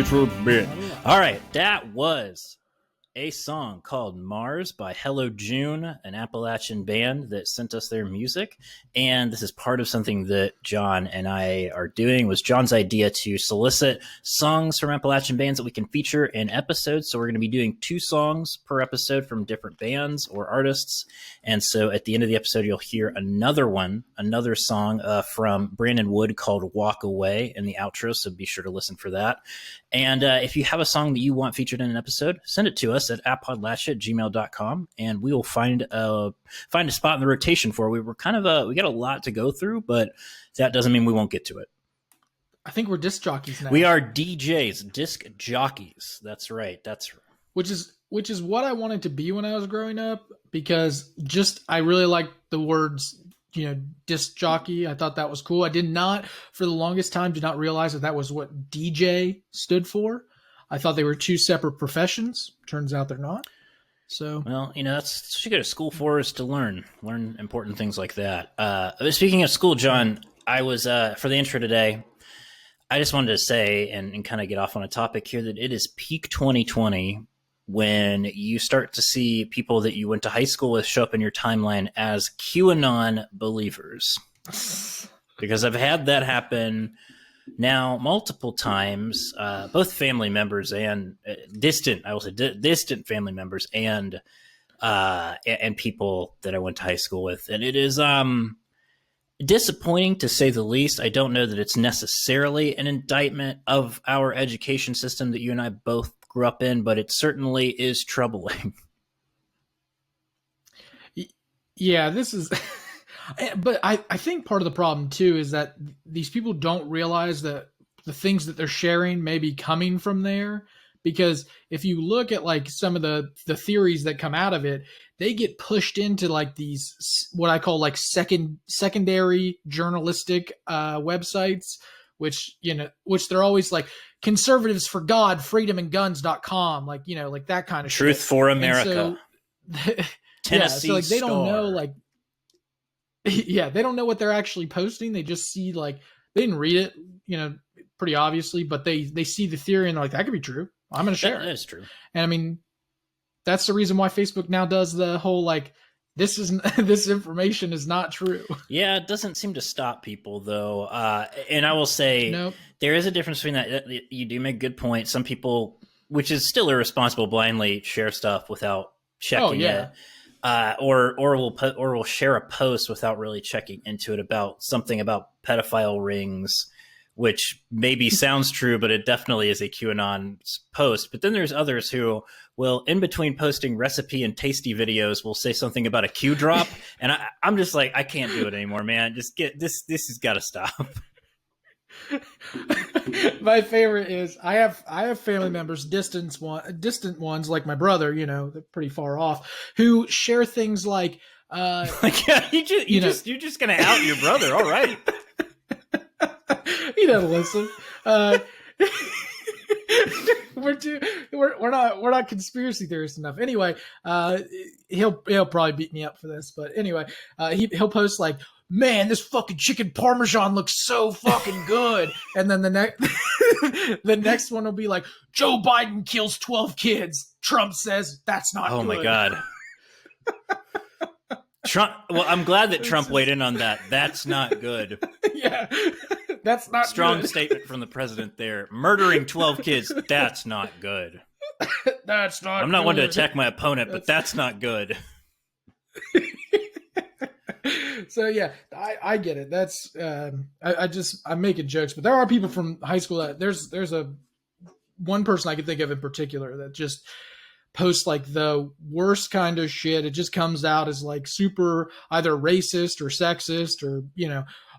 future bit. All right, that was a song called Mars by Hello June, an Appalachian band that sent us their music. And this is part of something that John and I are doing. It was John's idea to solicit songs from Appalachian bands that we can feature in episodes. So we're going to be doing 2 songs per episode from different bands or artists. And so at the end of the episode, you'll hear another song from Brandon Wood called Walk Away in the outro. So be sure to listen for that. And if you have a song that you want featured in an episode, send it to us at appodlachia@gmail.com, and we will find a spot in the rotation for it. We got a lot to go through, but that doesn't mean we won't get to it. I think we're disc jockeys now. We are DJs, disc jockeys. That's right. Which is what I wanted to be when I was growing up, because I really liked the words, disc jockey. I thought that was cool. I did not, for the longest time, realize that was what DJ stood for. I thought they were 2 separate professions. Turns out they're not. So, well, that's what you go to school for, is to learn important things like that. Speaking of school, John, I was, for the intro today, I just wanted to say and kind of get off on a topic here that it is peak 2020 when you start to see people that you went to high school with show up in your timeline as QAnon believers. Because I've had that happen now multiple times, both family members and distant family members and people that I went to high school with. And it is disappointing, to say the least. I don't know that it's necessarily an indictment of our education system that you and I both grew up in, but it certainly is troubling. Yeah, this is... But I think part of the problem, too, is that these people don't realize that the things that they're sharing may be coming from there. Because if you look at some of the theories that come out of it, they get pushed into these, what I call secondary journalistic websites, which they're always conservatives for God, freedomandguns.com, that kind of Truth shit. for America. So, Tennessee so they Star. don't know they don't know what they're actually posting. They just see they didn't read it, pretty obviously, but they see the theory and they're like, that could be true. I'm going to share it. That is true. And I mean, that's the reason why Facebook now does the whole this information is not true. Yeah, it doesn't seem to stop people though. And I will say, nope. There is a difference between that. You do make a good point. Some people, which is still irresponsible, blindly share stuff without checking it. Or will share a post without really checking into it about something about pedophile rings, which maybe sounds true, but it definitely is a QAnon post. But then there's others who will, in between posting recipe and tasty videos, will say something about a Q drop, and I'm just like, I can't do it anymore, man. Just get this. This has got to stop. My favorite is I have family members, distant ones like my brother, they're pretty far off, who share things you're just gonna out your brother. All right. He doesn't listen. We're not conspiracy theorists enough. Anyway, he'll probably beat me up for this, but anyway, he'll post man, this fucking chicken parmesan looks so fucking good. And then the next one will be Joe Biden kills 12 kids. Trump says that's not good. Oh my God. Trump. Well, I'm glad that Trump weighed in on that. That's not good. Yeah. That's not strong good. Statement from the president there. Murdering 12 kids. That's not good. That's not I'm not good. one to attack my opponent, but that's not good. So yeah, I get it. That's I'm making jokes, but there are people from high school that there's one person I can think of in particular that just posts the worst kind of shit. It just comes out as super either racist or sexist or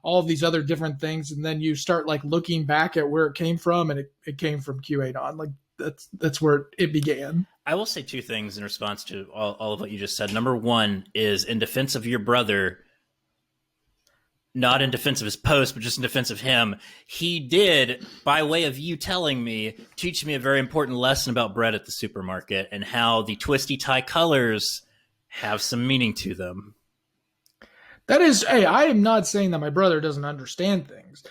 all of these other different things, and then you start looking back at where it came from, and it came from QAnon. That's where it began. I will say 2 things in response to all of what you just said. Number 1 is, in defense of your brother, not in defense of his post, but just in defense of him, he did, by way of you telling me, teach me a very important lesson about bread at the supermarket and how the twisty tie colors have some meaning to them. That is, hey, I am not saying that my brother doesn't understand things.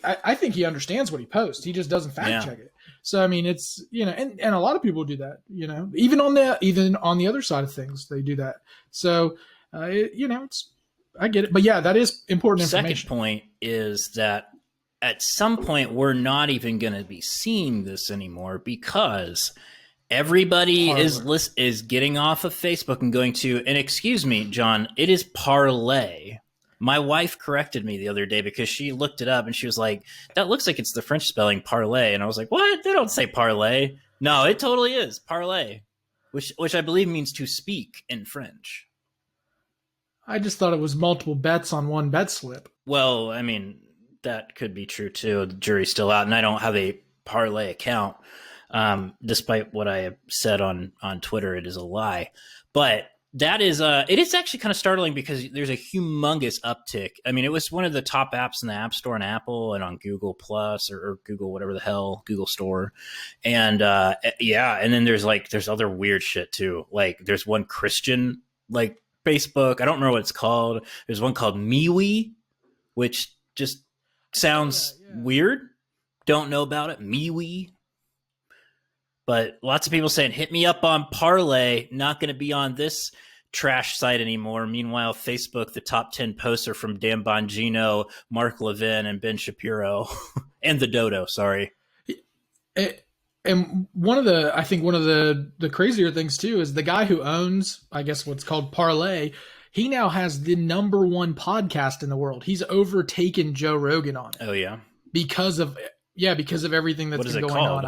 I think he understands what he posts. He just doesn't fact check it. So I mean, it's and a lot of people do that. Even on the other side of things, they do that. So it's I get it, but yeah, that is important information. Second point is that at some point we're not even going to be seeing this anymore because everybody is getting off of Facebook and going to, and excuse me, John, it is Parlay. My wife corrected me the other day because she looked it up and she was like, that looks like it's the French spelling parlay. And I was like, what? They don't say parlay. No, it totally is parlay, which I believe means to speak in French. I just thought it was multiple bets on one bet slip. Well, I mean, that could be true too. The jury's still out, and I don't have a parlay account. Despite what I have said on Twitter, it is a lie. But that is it is actually kind of startling because there's a humongous uptick. I mean, it was one of the top apps in the App Store on Apple and on Google Plus or Google, whatever the hell, Google Store. And yeah, and then there's other weird shit too. Like there's one Christian Facebook. I don't remember what it's called. There's one called MeWe, which just sounds weird. Don't know about it. MeWe. But lots of people saying, hit me up on Parlay. Not going to be on this trash site anymore. Meanwhile, Facebook, the top 10 posts are from Dan Bongino, Mark Levin, and Ben Shapiro. And the Dodo, sorry. And one of the crazier things too is the guy who owns, I guess what's called Parlay, he now has the #1 podcast in the world. He's overtaken Joe Rogan on it. Oh yeah. Because of everything that's been going on.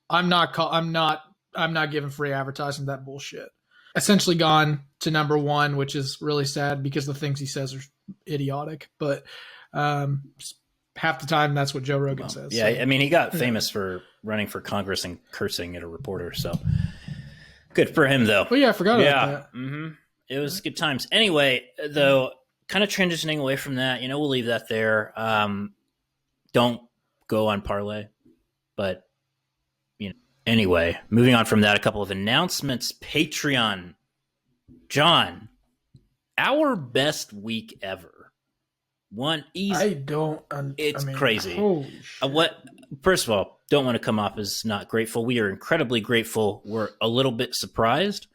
I'm not giving free advertising to that bullshit. Essentially gone to #1, which is really sad because the things he says are idiotic. But half the time, that's what Joe Rogan says. Yeah, so, I mean, he got famous for running for Congress and cursing at a reporter. So good for him, though. Oh yeah, I forgot about that. Mm-hmm. It was good times. Anyway, though, kind of transitioning away from that, we'll leave that there. Don't go on Parlay, but. Anyway, moving on from that, a couple of announcements. Patreon. John, our best week ever. One easy. It's crazy. Holy shit. First of all, don't want to come off as not grateful. We are incredibly grateful. We're a little bit surprised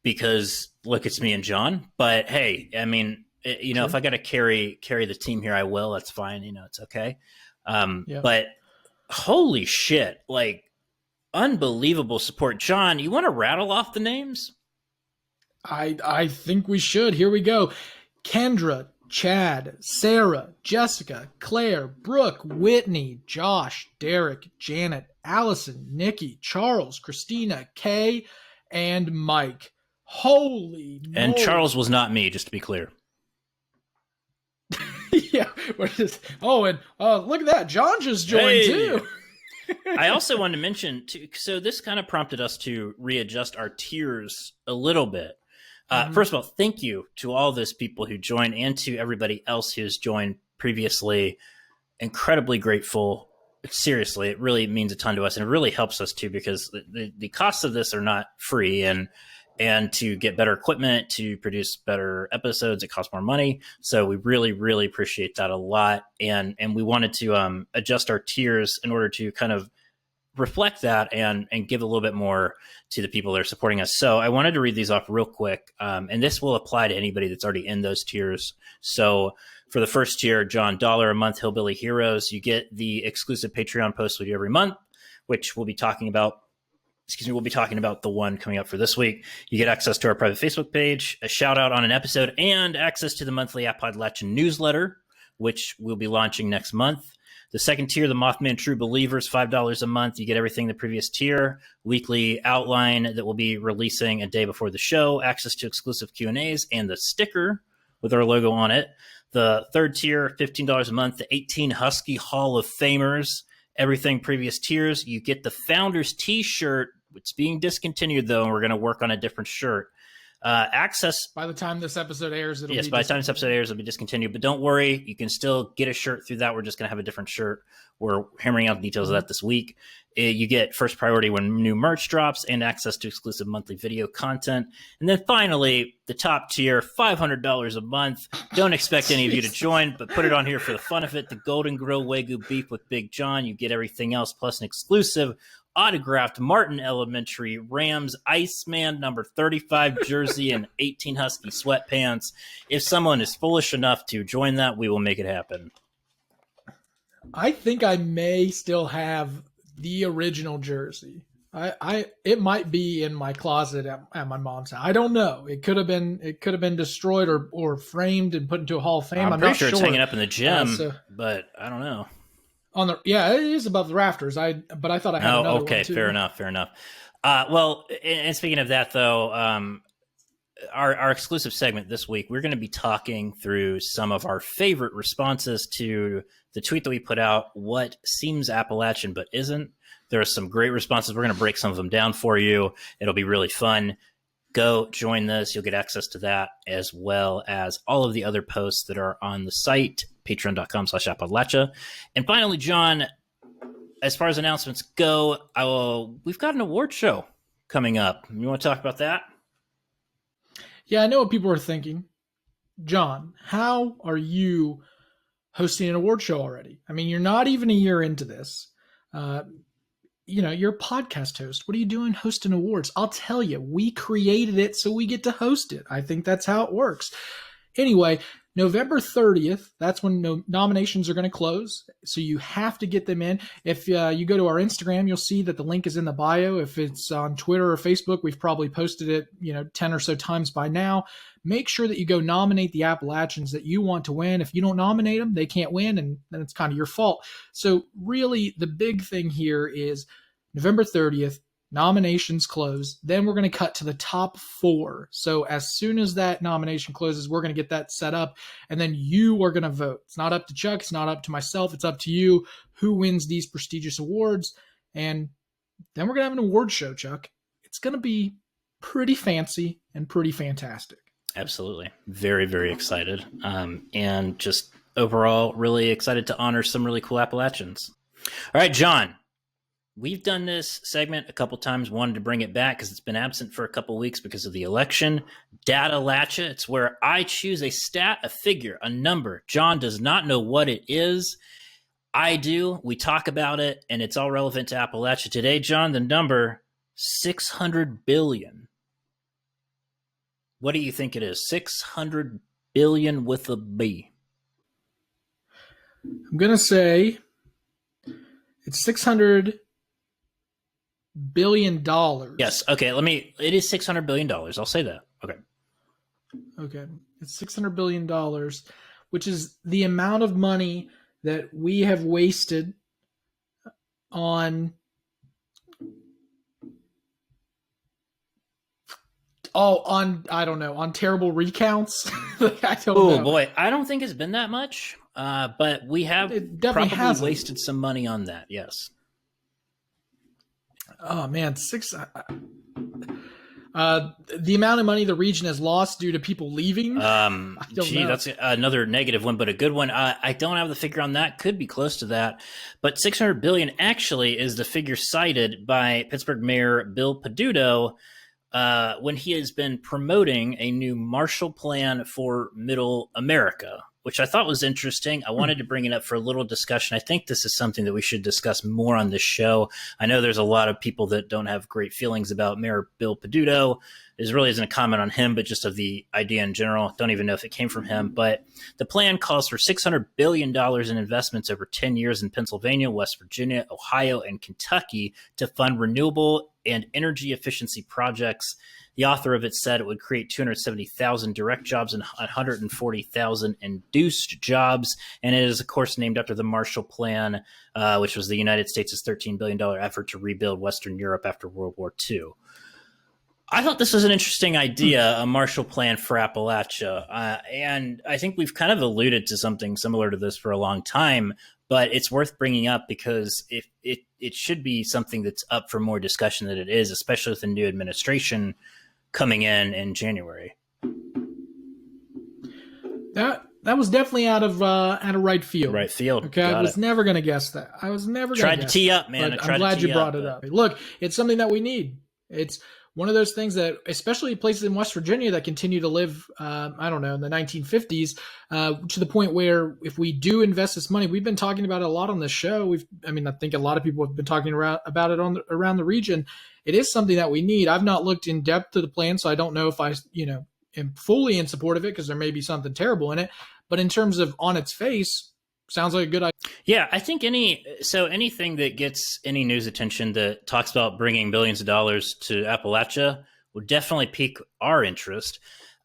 because look, it's me and John. But hey, I mean, sure. If I got to carry the team here, I will. That's fine. It's okay. But holy shit, unbelievable support. John, you want to rattle off the names? I think we should. Here we go. Kendra, Chad, Sarah, Jessica, Claire, Brooke, Whitney, Josh, Derek, Janet, Allison, Nikki, Charles, Christina, Kay, and Mike. Holy moly. And Charles was not me, just to be clear. Yeah. Look at that. John just joined too. I also wanted to mention, so this kind of prompted us to readjust our tiers a little bit. First of all, thank you to all those people who joined and to everybody else who has joined previously. Incredibly grateful. Seriously, it really means a ton to us, and it really helps us too because the costs of this are not free, and to get better equipment, to produce better episodes, it costs more money. So we really, really appreciate that a lot. And we wanted to adjust our tiers in order to kind of reflect that and give a little bit more to the people that are supporting us. So I wanted to read these off real quick. And this will apply to anybody that's already in those tiers. So for the first tier, John, $1 a month, Hillbilly Heroes, you get the exclusive Patreon posts we do every month, which we'll be talking about. We'll be talking about the one coming up for this week. You get access to our private Facebook page, a shout out on an episode, and access to the monthly Appodlachia newsletter, which we'll be launching next month. The second tier, the Mothman True Believers, $5 a month. You get everything the previous tier, weekly outline that we'll be releasing a day before the show, access to exclusive Q&As, and the sticker with our logo on it. The third tier, $15 a month, the 18 Husky Hall of Famers, everything previous tiers. You get the Founders T-shirt. It's being discontinued, though, and we're going to work on a different shirt. Access... By the time this episode airs, it'll be... Yes, by the time this episode airs, it'll be discontinued. But don't worry, you can still get a shirt through that. We're just going to have a different shirt. We're hammering out the details of that this week. You get first priority when new merch drops and access to exclusive monthly video content. And then finally, the top tier, $500 a month. Don't expect any of you to join, but put it on here for the fun of it. The Golden Grill Wagyu beef with Big John. You get everything else plus an exclusive autographed Martin Elementary Rams Iceman number 35 jersey and 18 Husky sweatpants. If someone is foolish enough to join that, we will make it happen. I think I may still have the original jersey. It might be in my closet at my mom's house. I don't know. It could have been destroyed or framed and put into a Hall of Fame. I'm pretty sure it's hanging up in the gym, but I don't know. It is above the rafters. But I thought I had another one too. Fair enough. Well, and speaking of that though, our exclusive segment this week, we're going to be talking through some of our favorite responses to the tweet that we put out, what seems Appalachian but isn't. There are some great responses. We're going to break some of them down for you. It'll be really fun. Go join this. You'll get access to that as well as all of the other posts that are on the site, patreon.com/Appodlachia. And finally, John, as far as announcements go, we've got an award show coming up. You want to talk about that? Yeah, I know what people are thinking. John, how are you hosting an award show already? I mean, you're not even a year into this. You're a podcast host. What are you doing hosting awards? I'll tell you, we created it so we get to host it. I think that's how it works. Anyway, November 30th, that's when nominations are going to close. So you have to get them in. If you go to our Instagram, you'll see that the link is in the bio. If it's on Twitter or Facebook, we've probably posted it, 10 or so times by now. Make sure that you go nominate the Appalachians that you want to win. If you don't nominate them, they can't win, and then it's kind of your fault. So really, the big thing here is November 30th, nominations close. Then we're going to cut to the top 4. So as soon as that nomination closes, we're going to get that set up, and then you are going to vote. It's not up to Chuck. It's not up to myself. It's up to you who wins these prestigious awards. And then we're going to have an award show, Chuck. It's going to be pretty fancy and pretty fantastic. Absolutely. Very, very excited. And just overall really excited to honor some really cool Appalachians. All right, John. We've done this segment a couple times, wanted to bring it back because it's been absent for a couple weeks because of the election. Appodlachia, it's where I choose a stat, a figure, a number. John does not know what it is. I do. We talk about it, and it's all relevant to Appalachia. Today, John, the number 600 billion. What do you think it is? 600 billion with a B. I'm going to say it's $600 billion. Yes. Okay. It is $600 billion. I'll say that. Okay. It's $600 billion, which is the amount of money that we have wasted on on terrible recounts. I don't know. Oh boy, I don't think it's been that much, but we have probably wasted some money on that. Yes. Oh man, the amount of money the region has lost due to people leaving. That's another negative one, but a good one. I don't have the figure on that. Could be close to that, but 600 billion actually is the figure cited by Pittsburgh Mayor Bill Peduto when he has been promoting a new Marshall Plan for Middle America, which I thought was interesting. I wanted to bring it up for a little discussion. I think this is something that we should discuss more on this show. I know there's a lot of people that don't have great feelings about Mayor Bill Peduto. This really isn't a comment on him, but just of the idea in general. Don't even know if it came from him. But the plan calls for $600 billion in investments over 10 years in Pennsylvania, West Virginia, Ohio, and Kentucky to fund renewable and energy efficiency projects. The author of it said it would create 270,000 direct jobs and 140,000 induced jobs. And it is, of course, named after the Marshall Plan, which was the United States' $13 billion effort to rebuild Western Europe after World War II. I thought this was an interesting idea, a Marshall Plan for Appalachia. And I think we've kind of alluded to something similar to this for a long time, but it's worth bringing up because it should be something that's up for more discussion than it is, especially with the new administration coming in January. That that was definitely out of right field. Right field. Okay, I was never going to guess that. I was never going to tried to tee up, man. I'm glad you brought it up. Look, it's something that we need. It's one of those things that, especially places in West Virginia that continue to live, I don't know, in the 1950s, to the point where if we do invest this money, we've been talking about it a lot on this show. I think a lot of people have been talking about it around the region. It is something that we need. I've not looked in depth to the plan, so I don't know if I, am fully in support of it, because there may be something terrible in it. But in terms of on its face, sounds like a good idea. Yeah, I think anything that gets any news attention that talks about bringing billions of dollars to Appalachia will definitely pique our interest.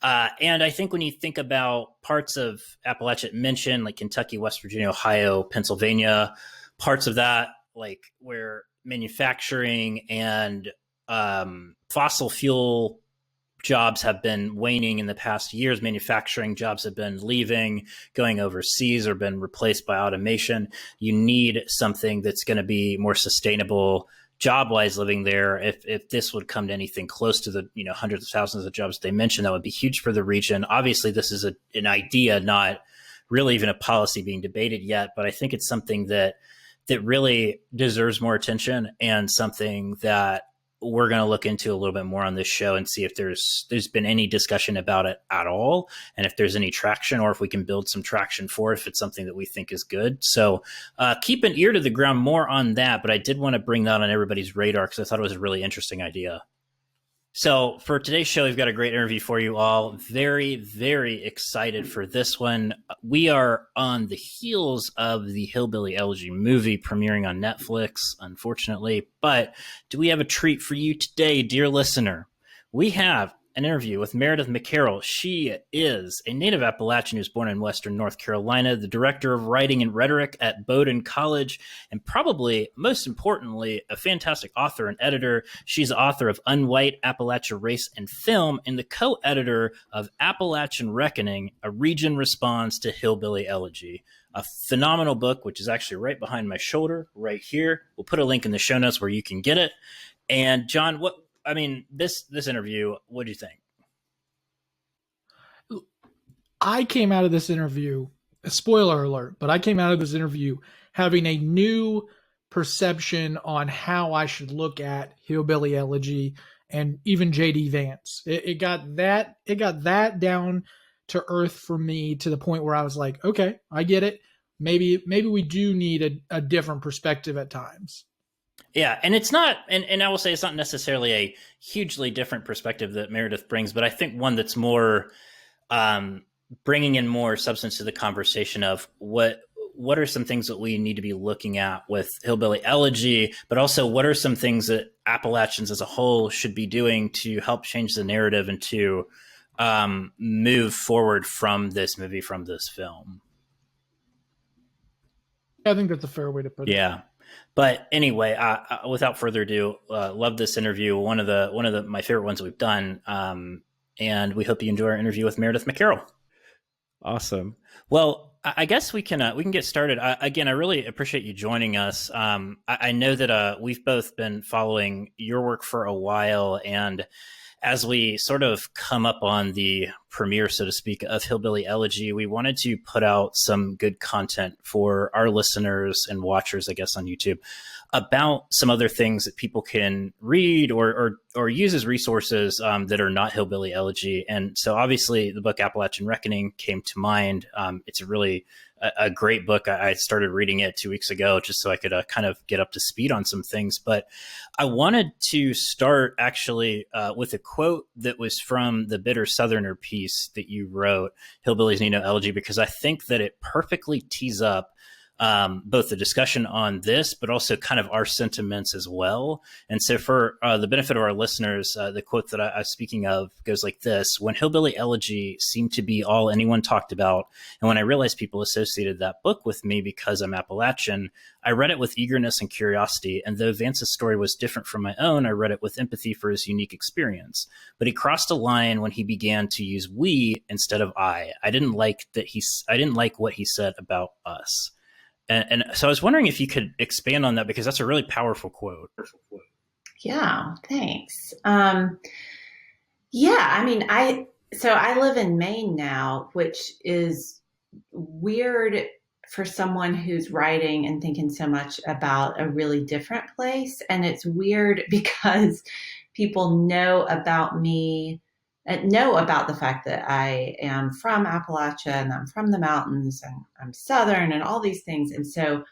And I think when you think about parts of Appalachia mentioned, like Kentucky, West Virginia, Ohio, Pennsylvania, parts of that, like where manufacturing and fossil fuel jobs have been waning in the past years. Manufacturing jobs have been leaving, going overseas, or been replaced by automation. You need something that's going to be more sustainable job-wise living there. If this would come to anything close to the hundreds of thousands of jobs they mentioned, that would be huge for the region. Obviously, this is an idea, not really even a policy being debated yet, but I think it's something that really deserves more attention, and something that we're going to look into a little bit more on this show and see if there's been any discussion about it at all, and if there's any traction, or if we can build some traction for it, if it's something that we think is good. So keep an ear to the ground more on that, but I did want to bring that on everybody's radar because I thought it was a really interesting idea. So for today's show, we've got a great interview for you all. Very, very excited for this one. We are on the heels of the Hillbilly Elegy movie premiering on Netflix, unfortunately. But do we have a treat for you today, dear listener? We have an interview with Meredith McCarroll. She is a native Appalachian who's born in Western North Carolina, the director of writing and rhetoric at Bowdoin College, and probably most importantly, a fantastic author and editor. She's the author of Unwhite, Appalachia, Race and Film, and the co-editor of Appalachian Reckoning, a region response to Hillbilly Elegy. A phenomenal book, which is actually right behind my shoulder, right here. We'll put a link in the show notes where you can get it. And John, this interview, what do you think? I came out of this interview, spoiler alert, but I came out of this interview having a new perception on how I should look at Hillbilly Elegy and even J.D. Vance. It got that down to earth for me, to the point where I was like, okay, I get it. Maybe we do need a different perspective at times. Yeah, and it's not, and I will say it's not necessarily a hugely different perspective that Meredith brings, but I think one that's more bringing in more substance to the conversation of what are some things that we need to be looking at with Hillbilly Elegy, but also what are some things that Appalachians as a whole should be doing to help change the narrative and to move forward from this movie, from this film. I think that's a fair way to put it. Yeah. But anyway, without further ado, love this interview. One of my favorite ones we've done. And we hope you enjoy our interview with Meredith McCarroll. Awesome. Well, I guess we can get started. Again, I really appreciate you joining us. I know that we've both been following your work for a while, and as we sort of come up on the premiere, so to speak, of Hillbilly Elegy, we wanted to put out some good content for our listeners and watchers, I guess, on YouTube, about some other things that people can read or use as resources that are not Hillbilly Elegy. And so obviously the book Appalachian Reckoning came to mind. It's a really a great book. I started reading it 2 weeks ago just so I could kind of get up to speed on some things. But I wanted to start actually with a quote that was from the Bitter Southerner piece that you wrote, Hillbillies Need No Elegy, because I think that it perfectly tees up both the discussion on this, but also kind of our sentiments as well. And so for the benefit of our listeners, the quote that I'm speaking of goes like this: when Hillbilly Elegy seemed to be all anyone talked about, and when I realized people associated that book with me because I'm Appalachian, I read it with eagerness and curiosity. And though Vance's story was different from my own, I read it with empathy for his unique experience. But he crossed a line when he began to use we instead of I. I didn't like what he said about us. And so I was wondering if you could expand on that, because that's a really powerful quote. Yeah, thanks. I live in Maine now, which is weird for someone who's writing and thinking so much about a really different place. And it's weird because people know about me, know about the fact that I am from Appalachia and I'm from the mountains and I'm Southern and all these things. And so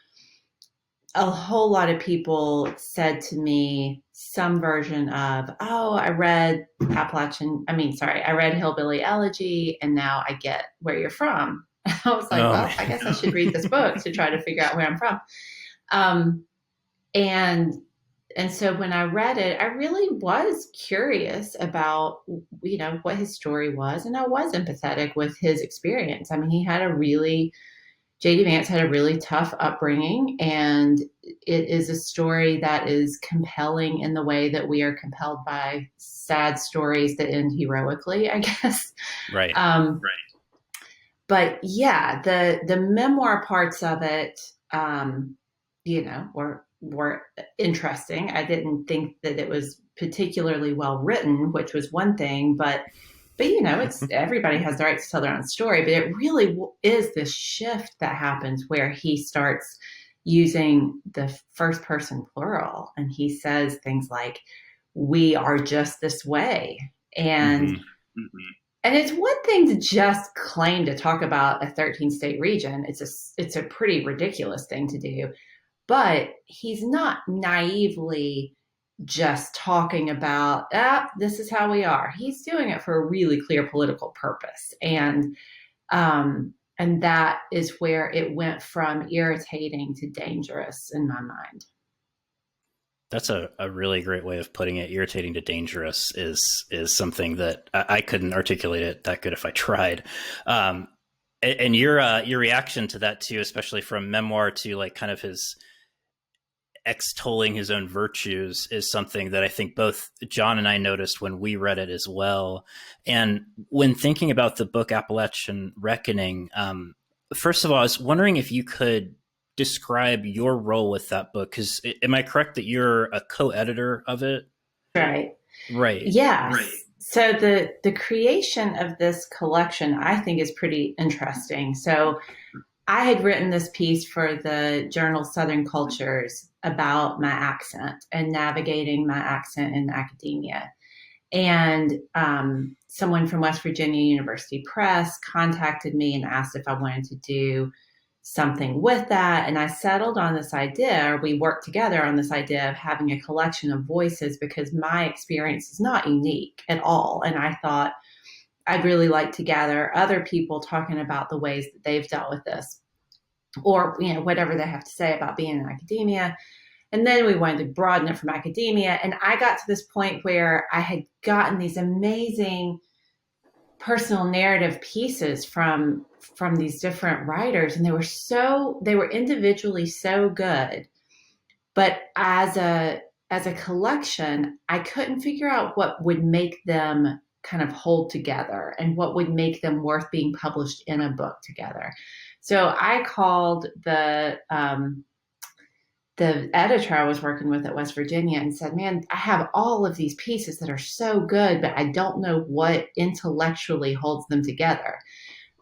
a whole lot of people said to me some version of, oh, I read I read Hillbilly Elegy and now I get where you're from. I was like, well, I guess I should read this book to try to figure out where I'm from. And so when I read it, I really was curious about, what his story was. And I was empathetic with his experience. I mean, J.D. Vance had a really tough upbringing, and it is a story that is compelling in the way that we are compelled by sad stories that end heroically, I guess. Right. Right. But yeah, the memoir parts of it, were interesting. I didn't think that it was particularly well written, which was one thing, but it's everybody has the right to tell their own story. But it really is this shift that happens where he starts using the first person plural, and he says things like, "We are just this way," and and it's one thing to just claim to talk about a 13-state region. It's a pretty ridiculous thing to do, but he's not naively just talking about, this is how we are. He's doing it for a really clear political purpose. And that is where it went from irritating to dangerous in my mind. That's a really great way of putting it. Irritating to dangerous is something that I couldn't articulate it that good if I tried. And your reaction to that too, especially from memoir to like kind of his extolling his own virtues, is something that I think both John and I noticed when we read it as well. And when thinking about the book Appalachian Reckoning, first of all, I was wondering if you could describe your role with that book, because am I correct that you're a co-editor of it? Right. Yeah. Right. So the creation of this collection, I think, is pretty interesting. So I had written this piece for the journal Southern Cultures about my accent and navigating my accent in academia. And someone from West Virginia University Press contacted me and asked if I wanted to do something with that. And I settled on this idea, or we worked together on this idea of having a collection of voices, because my experience is not unique at all. And I thought I'd really like to gather other people talking about the ways that they've dealt with this, or, whatever they have to say about being in academia. And then we wanted to broaden it from academia. And I got to this point where I had gotten these amazing personal narrative pieces from these different writers, and they were individually so good, but as a collection, I couldn't figure out what would make them kind of hold together and what would make them worth being published in a book together. So I called the editor I was working with at West Virginia and said, man, I have all of these pieces that are so good, but I don't know what intellectually holds them together.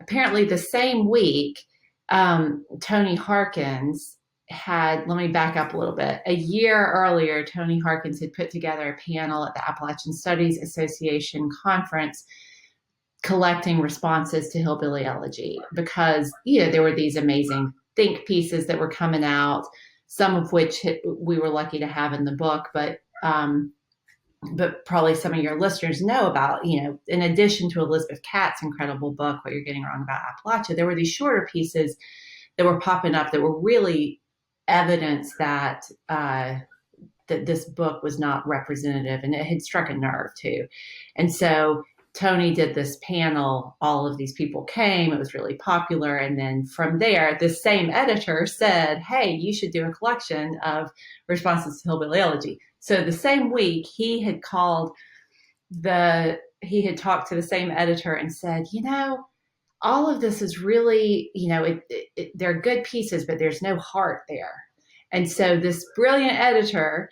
Apparently the same week, Tony Harkins let me back up a little bit. A year earlier, Tony Harkins had put together a panel at the Appalachian Studies Association conference collecting responses to Hillbilly Elegy, because, there were these amazing think pieces that were coming out, some of which we were lucky to have in the book, but probably some of your listeners know about, in addition to Elizabeth Catt's incredible book, What You're Getting Wrong About Appalachia, there were these shorter pieces that were popping up that were really evidence that that this book was not representative, and it had struck a nerve too. And so Tony did this panel, all of these people came, it was really popular. And then from there, the same editor said, hey, you should do a collection of responses to Hillbilly Elegy. So the same week he had talked to the same editor and said, all of this is really, they're good pieces, but there's no heart there. And so this brilliant editor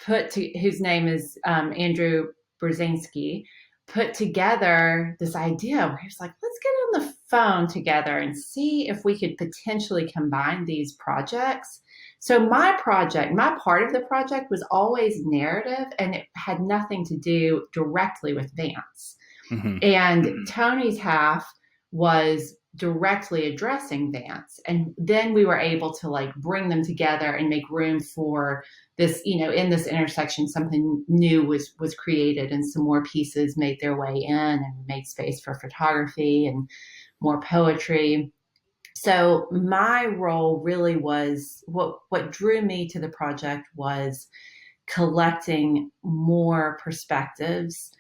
whose name is Andrew Brzezinski, put together this idea where he was like, let's get on the phone together and see if we could potentially combine these projects. So my part of the project was always narrative, and it had nothing to do directly with Vance. Mm-hmm. And Tony's half was directly addressing Vance. And then we were able to like bring them together and make room for this, in this intersection, something new was created, and some more pieces made their way in, and made space for photography and more poetry. So my role really was what drew me to the project was collecting more perspectives,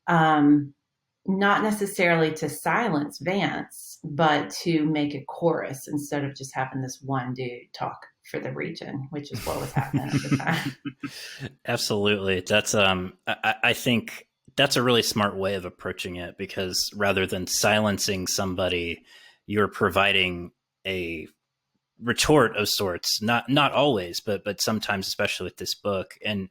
not necessarily to silence Vance, but to make a chorus instead of just having this one dude talk for the region, which is what was happening at the time. Absolutely. That's I think that's a really smart way of approaching it, because rather than silencing somebody, you're providing a retort of sorts, not always, but sometimes, especially with this book. And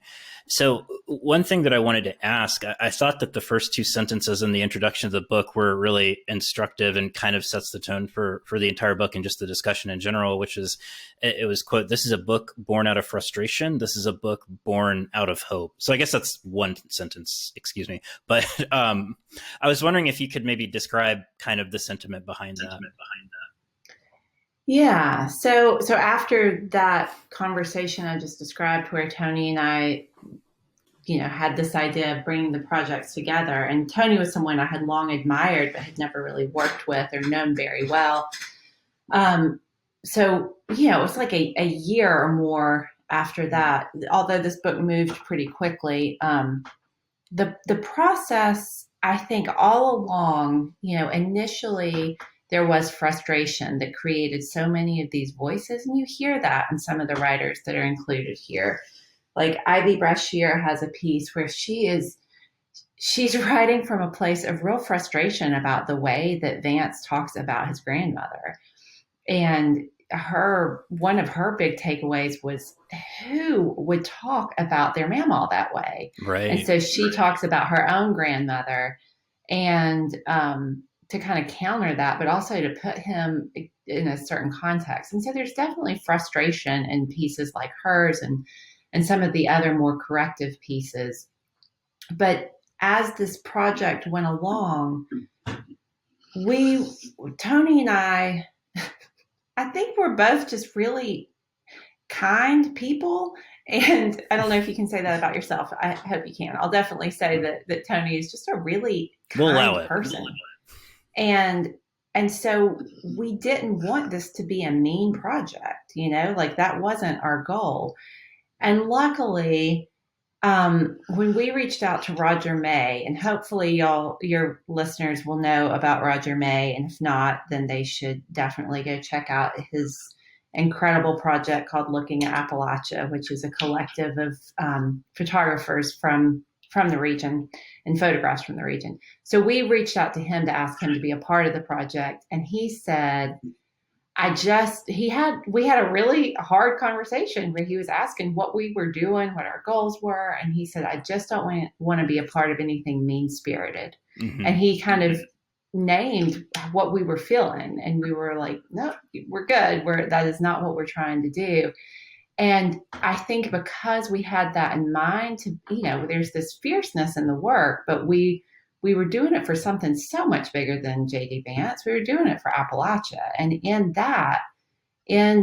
so one thing that I wanted to ask, I thought that the first two sentences in the introduction of the book were really instructive and kind of sets the tone for the entire book and just the discussion in general, which is, it was, quote, "This is a book born out of frustration. This is a book born out of hope." So I guess that's one sentence, excuse me. But I was wondering if you could maybe describe kind of the sentiment behind that. Yeah. So after that conversation I just described, where Tony and I, had this idea of bringing the projects together, and Tony was someone I had long admired, but had never really worked with or known very well. So, it was like a year or more after that, although this book moved pretty quickly. The process, I think all along, initially, there was frustration that created so many of these voices. And you hear that in some of the writers that are included here. Like Ivy Brashear has a piece where she's writing from a place of real frustration about the way that Vance talks about his grandmother. And one of her big takeaways was, who would talk about their mama that way? Right. And so she talks about her own grandmother, and to kind of counter that, but also to put him in a certain context. And so there's definitely frustration in pieces like hers and some of the other more corrective pieces. But as this project went along, Tony and I think we're both just really kind people. And I don't know if you can say that about yourself. I hope you can. I'll definitely say that Tony is just a really kind person. And so we didn't want this to be a mean project, like that wasn't our goal. And luckily, when we reached out to Roger May, and hopefully your listeners will know about Roger May, and if not, then they should definitely go check out his incredible project called Looking at Appalachia, which is a collective of photographers from the region and photographs from the region. So we reached out to him to ask him to be a part of the project. And he said, we had a really hard conversation where he was asking what we were doing, what our goals were. And he said, I just don't want to be a part of anything mean-spirited. Mm-hmm. And he kind of named what we were feeling. And we were like, no, we're good. That is not what we're trying to do. And I think because we had that in mind, there's this fierceness in the work, but we were doing it for something so much bigger than J.D. Vance. We were doing it for Appalachia. And in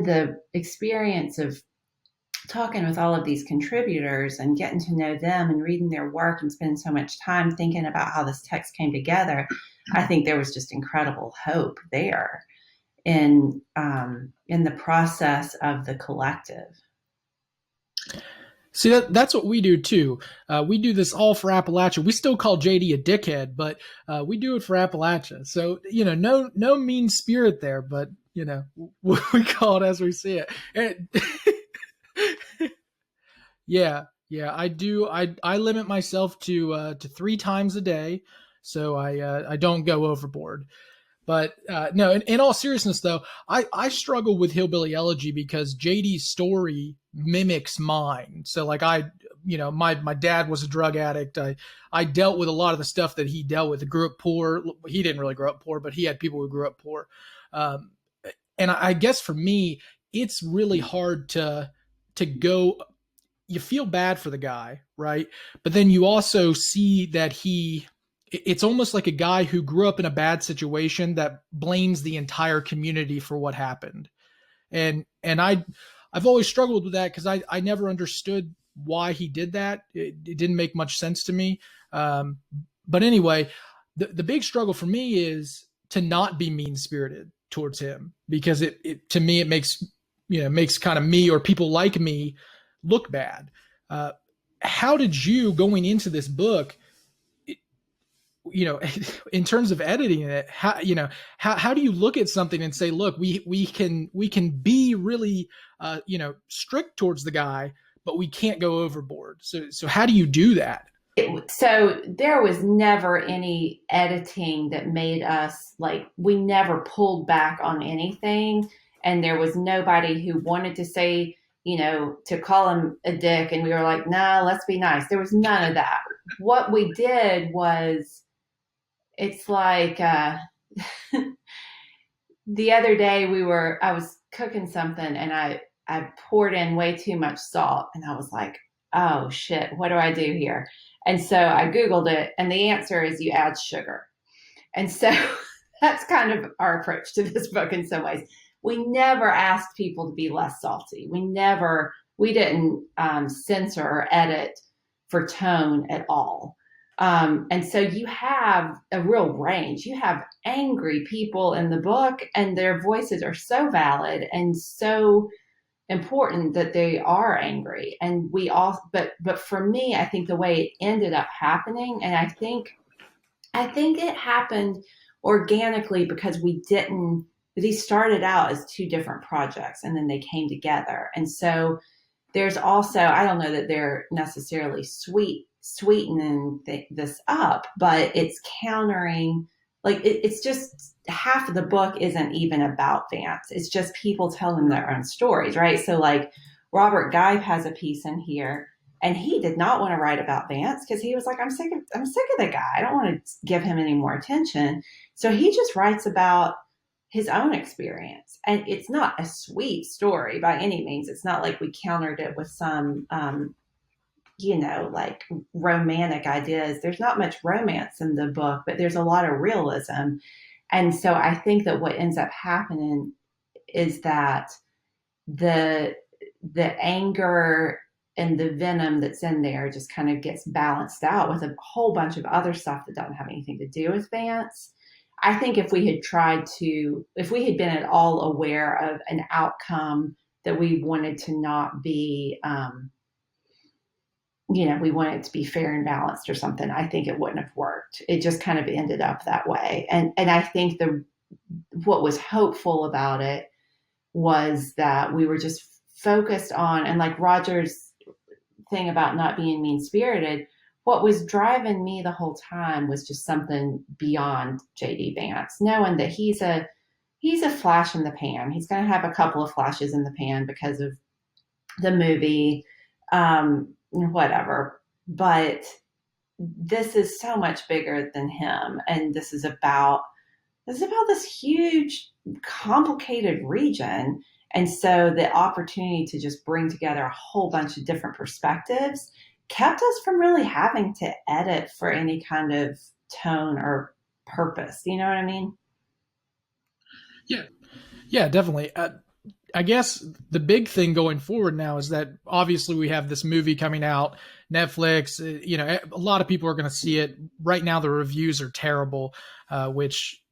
the experience of talking with all of these contributors and getting to know them and reading their work and spending so much time thinking about how this text came together, I think there was just incredible hope there in the process of the collective. See, that's what we do too. We do this all for Appalachia. We still call JD a dickhead, but we do it for Appalachia. So, no mean spirit there, but we call it as we see it. And yeah, I do. I limit myself to 3 times a day, so I don't go overboard. But no, in all seriousness, though, I struggle with Hillbilly Elegy because JD's story mimics mine. So like my dad was a drug addict. I dealt with a lot of the stuff that he dealt with. He grew up poor. He didn't really grow up poor, but he had people who grew up poor. And I guess for me, it's really hard to go. You feel bad for the guy, right? But then you also see that it's almost like a guy who grew up in a bad situation that blames the entire community for what happened. And I've always struggled with that because I never understood why he did that. It didn't make much sense to me. But anyway, the big struggle for me is to not be mean spirited towards him, because it to me, it makes kind of me or people like me look bad. How did you, going into this book, in terms of editing it, how do you look at something and say, look, we can be really, strict towards the guy, but we can't go overboard. So how do you do that? So there was never any editing that made us, like, we never pulled back on anything. And there was nobody who wanted to say, to call him a dick. And we were like, no, let's be nice. There was none of that. What we did was, it's like, the other day I was cooking something and I poured in way too much salt, and I was like, oh shit, what do I do here? And so I Googled it, and the answer is you add sugar. And so that's kind of our approach to this book in some ways. We never asked people to be less salty. We didn't censor or edit for tone at all. And so you have a real range. You have angry people in the book, and their voices are so valid and so important that they are angry. And but for me, I think the way it ended up happening, and I think it happened organically because these started out as two different projects and then they came together. And so there's also, I don't know that they're necessarily sweetening this up, but it's countering, like it's just half of the book isn't even about Vance. It's just people telling their own stories, right? So like Robert Geib has a piece in here, and he did not want to write about Vance because he was like, I'm sick of the guy. I don't want to give him any more attention. So he just writes about his own experience. And it's not a sweet story by any means. It's not like we countered it with some, like romantic ideas. There's not much romance in the book, but there's a lot of realism. And so I think that what ends up happening is that the anger and the venom that's in there just kind of gets balanced out with a whole bunch of other stuff that doesn't have anything to do with Vance. I think if we had been at all aware of an outcome that we wanted to not be, we wanted it to be fair and balanced or something, I think it wouldn't have worked. It just kind of ended up that way. And I think what was hopeful about it was that we were just focused on, and like Roger's thing about not being mean-spirited, what was driving me the whole time was just something beyond J.D. Vance, knowing that he's a flash in the pan. He's going to have a couple of flashes in the pan because of the movie, whatever. But this is so much bigger than him, and this is about this huge, complicated region. And so the opportunity to just bring together a whole bunch of different perspectives kept us from really having to edit for any kind of tone or purpose. You know what I mean? Yeah, definitely. I guess the big thing going forward now is that obviously we have this movie coming out, Netflix, a lot of people are going to see it. Right now the reviews are terrible, which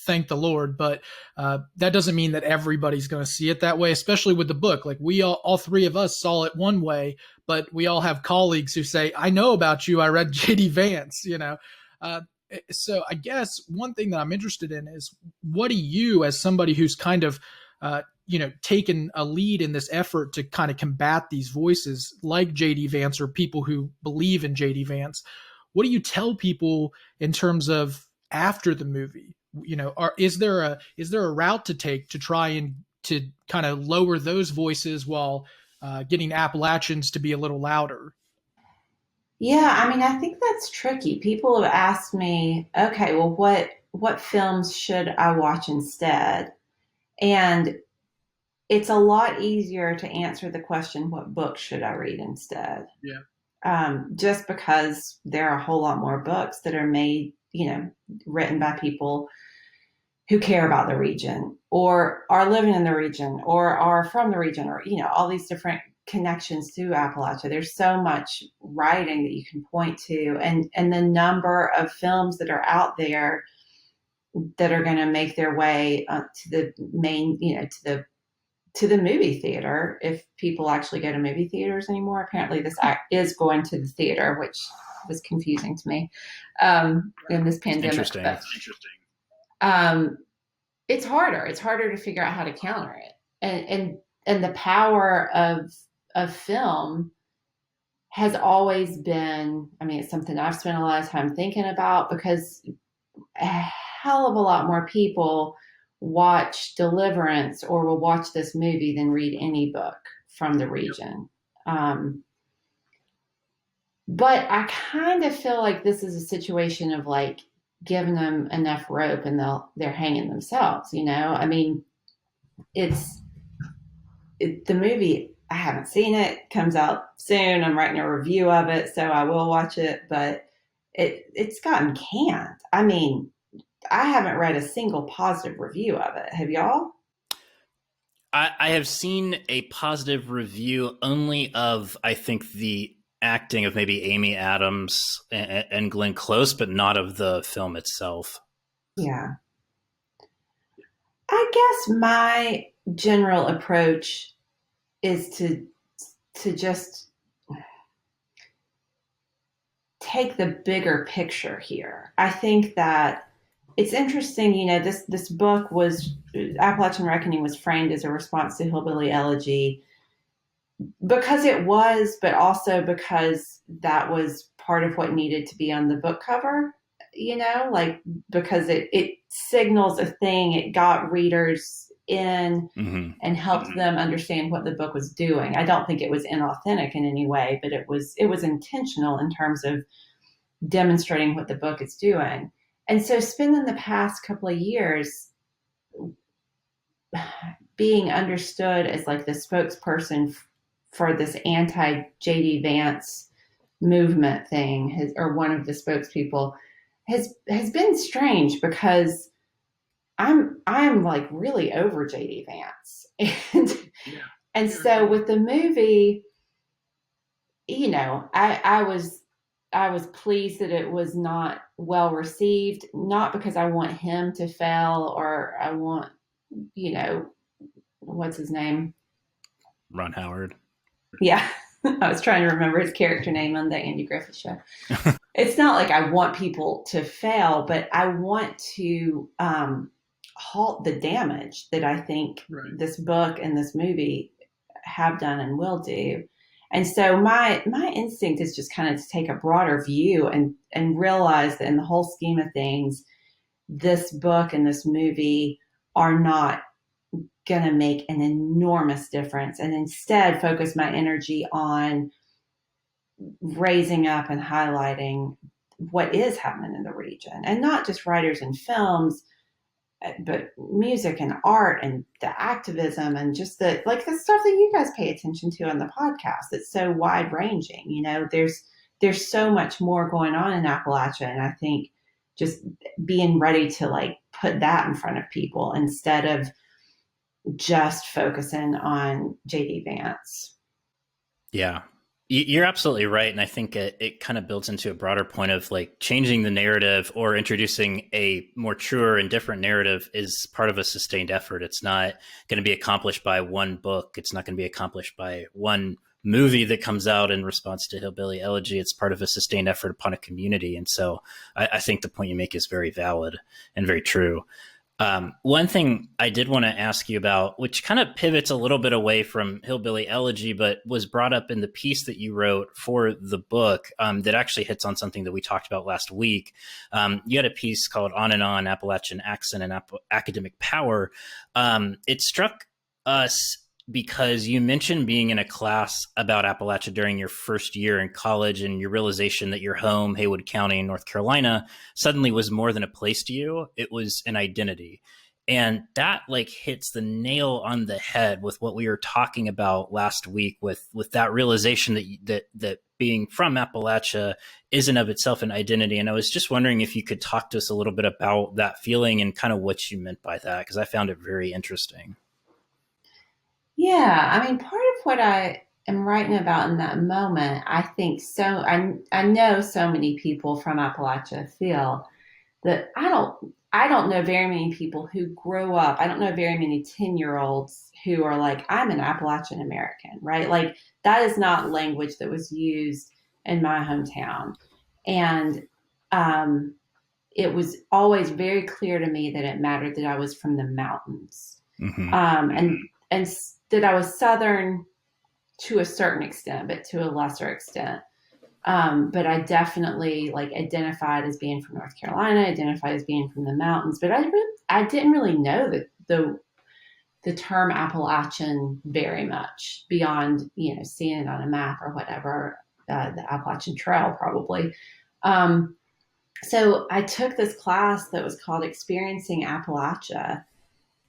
thank the Lord, but that doesn't mean that everybody's going to see it that way, especially with the book. Like we all three of us saw it one way, but we all have colleagues who say, I know about you. I read J.D. Vance, So I guess one thing that I'm interested in is, what do you, as somebody who's kind of, taken a lead in this effort to kind of combat these voices like J.D. Vance or people who believe in J.D. Vance, what do you tell people in terms of after the movie? Is there a route to take to try and to kind of lower those voices while getting Appalachians to be a little louder. Yeah, I mean, I think that's tricky. People have asked me, okay, well, what films should I watch instead? And it's a lot easier to answer the question, what books should I read instead? Yeah. Just because there are a whole lot more books that are made, written by people who care about the region or are living in the region or are from the region or, all these different connections to Appalachia. There's so much writing that you can point to and the number of films that are out there that are going to make their way to the main, to the movie theater, if people actually go to movie theaters anymore. Apparently this is going to the theater, which was confusing to me in this pandemic. Interesting. But, it's harder to figure out how to counter it. And the power of film has always been, I mean, it's something I've spent a lot of time thinking about because a hell of a lot more people watch Deliverance or will watch this movie than read any book from the region. But I kind of feel like this is a situation of like giving them enough rope and they're hanging themselves, I mean, the movie, I haven't seen it, comes out soon. I'm writing a review of it, so I will watch it, but it's gotten canned. I mean, I haven't read a single positive review of it. Have y'all? I have seen a positive review only of, I think, the acting of maybe Amy Adams and Glenn Close, but not of the film itself. Yeah. I guess my general approach is to just take the bigger picture here. I think that it's interesting, this book Appalachian Reckoning was framed as a response to Hillbilly Elegy because it was, but also because that was part of what needed to be on the book cover, because it signals a thing. It got readers in and helped them understand what the book was doing. I don't think it was inauthentic in any way, but it was intentional in terms of demonstrating what the book is doing. And so spending the past couple of years being understood as like the spokesperson for this anti-J.D. Vance movement thing, or one of the spokespeople, has been strange because I'm like really over J.D. Vance. And so with the movie, I was pleased that it was not well received, not because I want him to fail or I want, what's his name? Ron Howard. Yeah. I was trying to remember his character name on the Andy Griffith show. It's not like I want people to fail, but I want to halt the damage that I think this book and this movie have done and will do. And so my instinct is just kind of to take a broader view and realize that in the whole scheme of things, this book and this movie are not going to make an enormous difference, and instead focus my energy on raising up and highlighting what is happening in the region, and not just writers and films, but music and art and the activism and just the stuff that you guys pay attention to on the podcast. It's so wide ranging. There's so much more going on in Appalachia, and I think just being ready to put that in front of people instead of just focusing on J.D. Vance. Yeah, you're absolutely right. And I think it kind of builds into a broader point of changing the narrative or introducing a more truer and different narrative is part of a sustained effort. It's not going to be accomplished by one book. It's not going to be accomplished by one movie that comes out in response to Hillbilly Elegy. It's part of a sustained effort upon a community. And so I think the point you make is very valid and very true. One thing I did want to ask you about, which kind of pivots a little bit away from Hillbilly Elegy, but was brought up in the piece that you wrote for the book, that actually hits on something that we talked about last week. You had a piece called On and On, Appalachian Accent and Academic Power. It struck us because you mentioned being in a class about Appalachia during your first year in college and your realization that your home, Haywood County in North Carolina, suddenly was more than a place to you. It was an identity. And that like hits the nail on the head with what we were talking about last week with that realization that being from Appalachia isn't of itself an identity. And I was just wondering if you could talk to us a little bit about that feeling and kind of what you meant by that, because I found it very interesting. Yeah, I mean, part of what I am writing about in that moment, I think so. I know so many people from Appalachia feel that I don't know very many people who grew up. I don't know very many 10-year-olds who are like, I'm an Appalachian American, right? Like that is not language that was used in my hometown. And um, it was always very clear to me that it mattered that I was from the mountains. Mm-hmm. And that I was Southern to a certain extent, but to a lesser extent. But I definitely like identified as being from North Carolina, identified as being from the mountains. But I didn't really know that the term Appalachian very much beyond seeing it on a map or whatever, the Appalachian Trail probably. So I took this class that was called Experiencing Appalachia,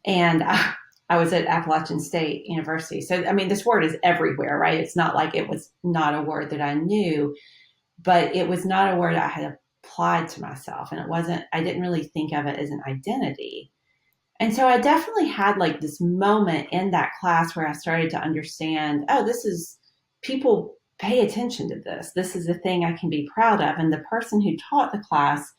and I was at Appalachian State University. So, I mean, this word is everywhere, right? It's not like it was not a word that I knew, but it was not a word I had applied to myself. And I didn't really think of it as an identity. And so I definitely had like this moment in that class where I started to understand, oh, people pay attention to this. This is a thing I can be proud of. And the person who taught the class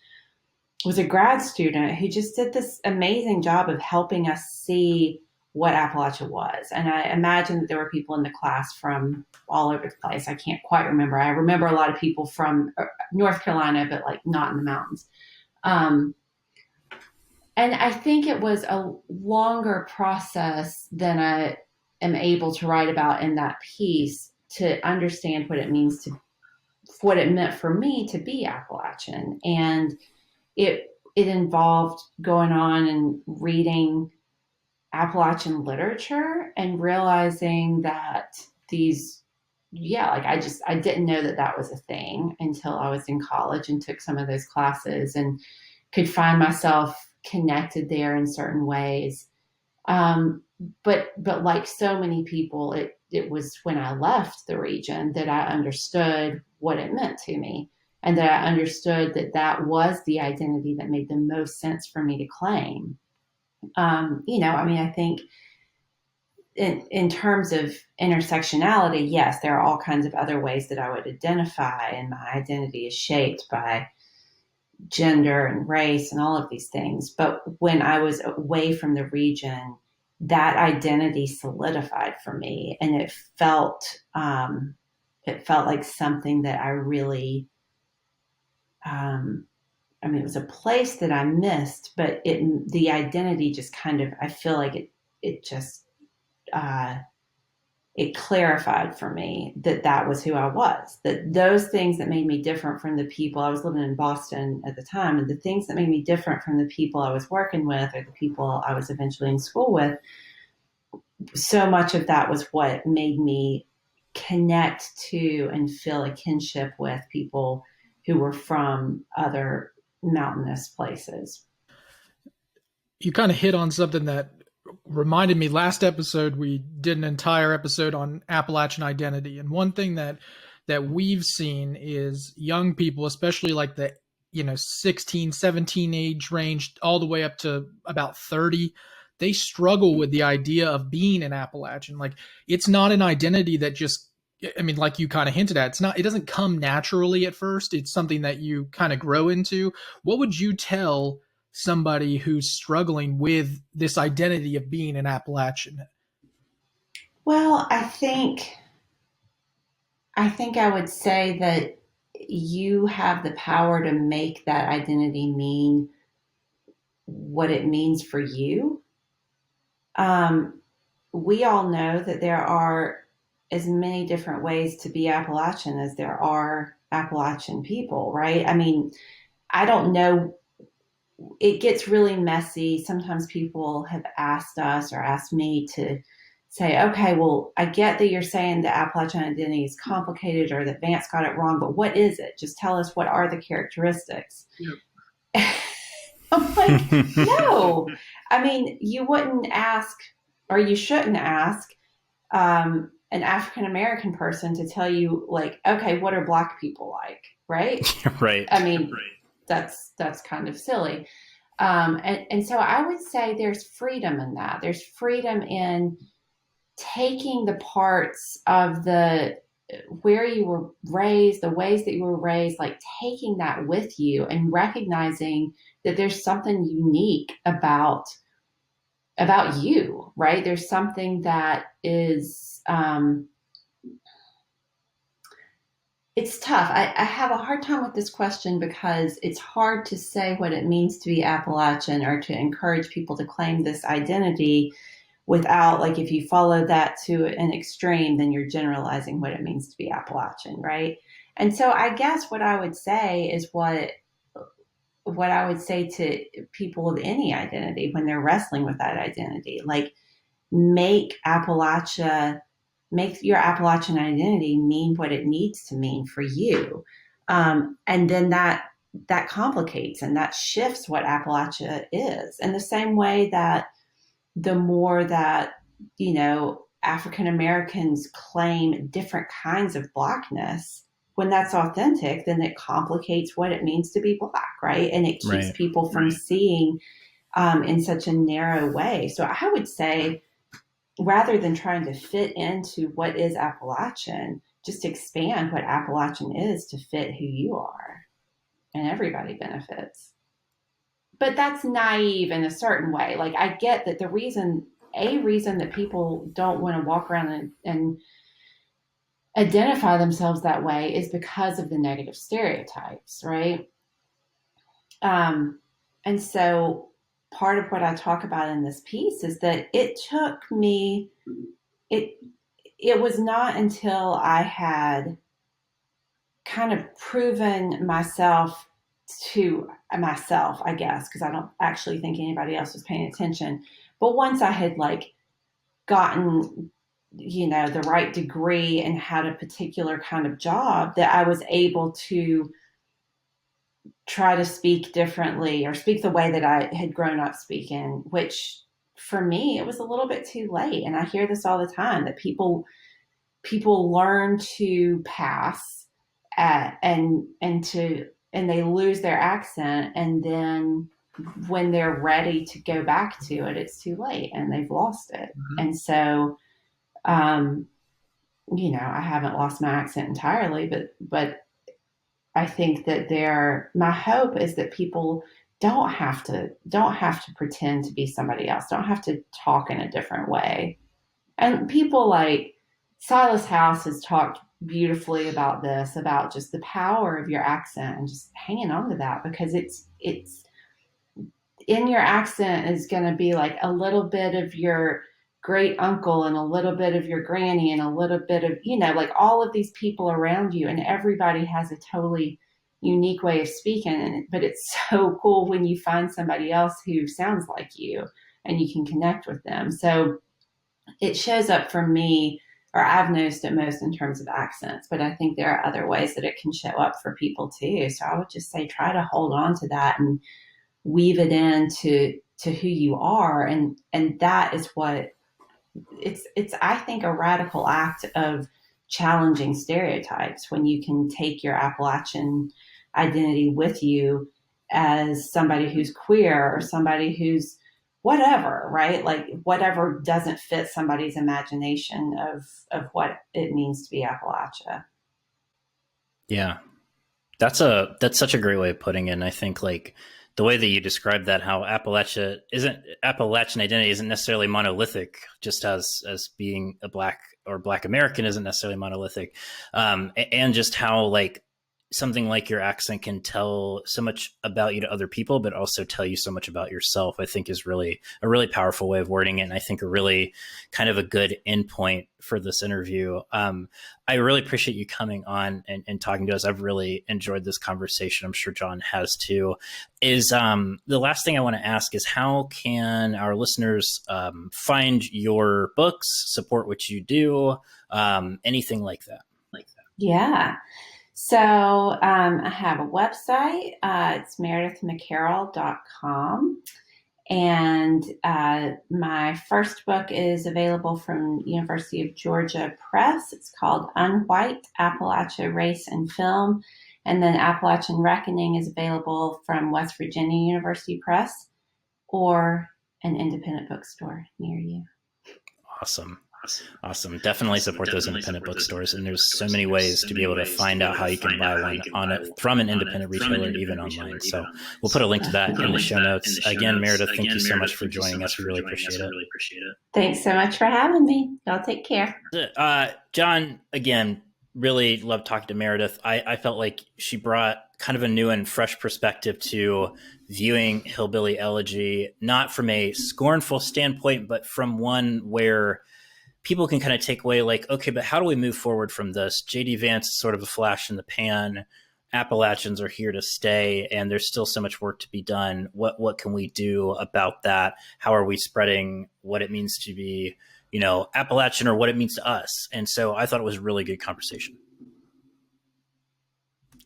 was a grad student who just did this amazing job of helping us see what Appalachia was. And I imagine that there were people in the class from all over the place. I can't quite remember. I remember a lot of people from North Carolina, but like not in the mountains. And I think it was a longer process than I am able to write about in that piece to understand what it meant for me to be Appalachian. And it involved going on and reading Appalachian literature and realizing that I didn't know that was a thing until I was in college and took some of those classes and could find myself connected there in certain ways. But like so many people, it was when I left the region that I understood what it meant to me, and that I understood that was the identity that made the most sense for me to claim. I think in terms of intersectionality, yes, there are all kinds of other ways that I would identify, and my identity is shaped by gender and race and all of these things. But when I was away from the region, that identity solidified for me, and it felt like something that I really, it was a place that I missed, but the identity just kind of, I feel like it just, it clarified for me that was who I was, that those things that made me different from the people. I was living in Boston at the time, and the things that made me different from the people I was working with or the people I was eventually in school with, so much of that was what made me connect to and feel a kinship with people who were from other mountainous places. You kind of hit on something that reminded me. Last episode, we did an entire episode on Appalachian identity. And one thing that we've seen is young people, especially like the 16, 17 age range, all the way up to about 30, they struggle with the idea of being an Appalachian. Like, it's not an identity that just, like you kind of hinted at, it doesn't come naturally at first. It's something that you kind of grow into. What would you tell somebody who's struggling with this identity of being an Appalachian? Well, I think I would say that you have the power to make that identity mean what it means for you. We all know that there are as many different ways to be Appalachian as there are Appalachian people, right? I don't know. It gets really messy. Sometimes people have asked us or asked me to say, okay, well, I get that you're saying the Appalachian identity is complicated or that Vance got it wrong, but what is it? Just tell us, what are the characteristics? Yeah. I'm like, no. I mean, you wouldn't ask, or you shouldn't ask an African American person to tell you, like, okay, what are Black people like, right? Right. I mean, that's kind of silly. And so I would say there's freedom in that. There's freedom in taking the parts of where you were raised, the ways that you were raised, like taking that with you and recognizing that there's something unique about you, right? There's something that is, it's tough. I have a hard time with this question because it's hard to say what it means to be Appalachian or to encourage people to claim this identity without, like, if you follow that to an extreme, then you're generalizing what it means to be Appalachian, right? And so I guess what I would say is what I would say to people of any identity when they're wrestling with that identity, like, make your Appalachian identity mean what it needs to mean for you. And then that complicates and that shifts what Appalachia is. In the same way that the more that, African Americans claim different kinds of Blackness, when that's authentic, then it complicates what it means to be Black, right? And it keeps people from seeing in such a narrow way. So I would say, rather than trying to fit into what is Appalachian, just expand what Appalachian is to fit who you are, and everybody benefits. But that's naive in a certain way. Like, I get that a reason that people don't want to walk around and identify themselves that way is because of the negative stereotypes, right? And so part of what I talk about in this piece is that it took me, it was not until I had kind of proven myself to myself, I guess, because I don't actually think anybody else was paying attention. But once I had, like, gotten, the right degree and had a particular kind of job, that I was able to try to speak differently or speak the way that I had grown up speaking, which for me, it was a little bit too late. And I hear this all the time, that people learn to pass and they lose their accent. And then when they're ready to go back to it, it's too late and they've lost it. Mm-hmm. And so, I haven't lost my accent entirely, but I think that my hope is that people don't have to pretend to be somebody else, don't have to talk in a different way. And people like Silas House has talked beautifully about this, about just the power of your accent and just hanging on to that, because it's in your accent is going to be like a little bit of your great uncle and a little bit of your granny and a little bit of, like all of these people around you, and everybody has a totally unique way of speaking. But it's so cool when you find somebody else who sounds like you and you can connect with them. So it shows up for me, or I've noticed it most in terms of accents, but I think there are other ways that it can show up for people too. So I would just say, try to hold on to that and weave it into who you are. And that is what it's, I think, a radical act of challenging stereotypes when you can take your Appalachian identity with you as somebody who's queer or somebody who's whatever, right? Like whatever doesn't fit somebody's imagination of what it means to be Appalachia. Yeah. That's such a great way of putting it. And I think, like, the way that you described that, how Appalachia Appalachian identity isn't necessarily monolithic, just as being a Black or Black American isn't necessarily monolithic. And just how, like, something like your accent can tell so much about you to other people, but also tell you so much about yourself, I think is really a really powerful way of wording it. And I think a really kind of a good endpoint for this interview. I really appreciate you coming on and talking to us. I've really enjoyed this conversation. I'm sure John has too. Is the last thing I want to ask is, how can our listeners find your books, support what you do, anything like that? Yeah. So I have a website. It's meredithmccarroll.com. And my first book is available from University of Georgia Press. It's called Unwhite, Appalachia, Race and Film. And then Appalachian Reckoning is available from West Virginia University Press or an independent bookstore near you. Awesome. Definitely support those independent bookstores. And there's so many ways to be able to find out how you can buy one on it from an independent retailer, even online. So we'll put a link to that in the show notes. Again, Meredith, thank you so much for joining us. We really appreciate it. Thanks so much for having me. Y'all take care. John, again, really loved talking to Meredith. I felt like she brought kind of a new and fresh perspective to viewing Hillbilly Elegy, not from a scornful standpoint, but from one where people can kind of take away like, okay, but how do we move forward from this? J.D. Vance is sort of a flash in the pan. Appalachians are here to stay, and there's still so much work to be done. What can we do about that? How are we spreading what it means to be, Appalachian, or what it means to us? And so I thought it was a really good conversation.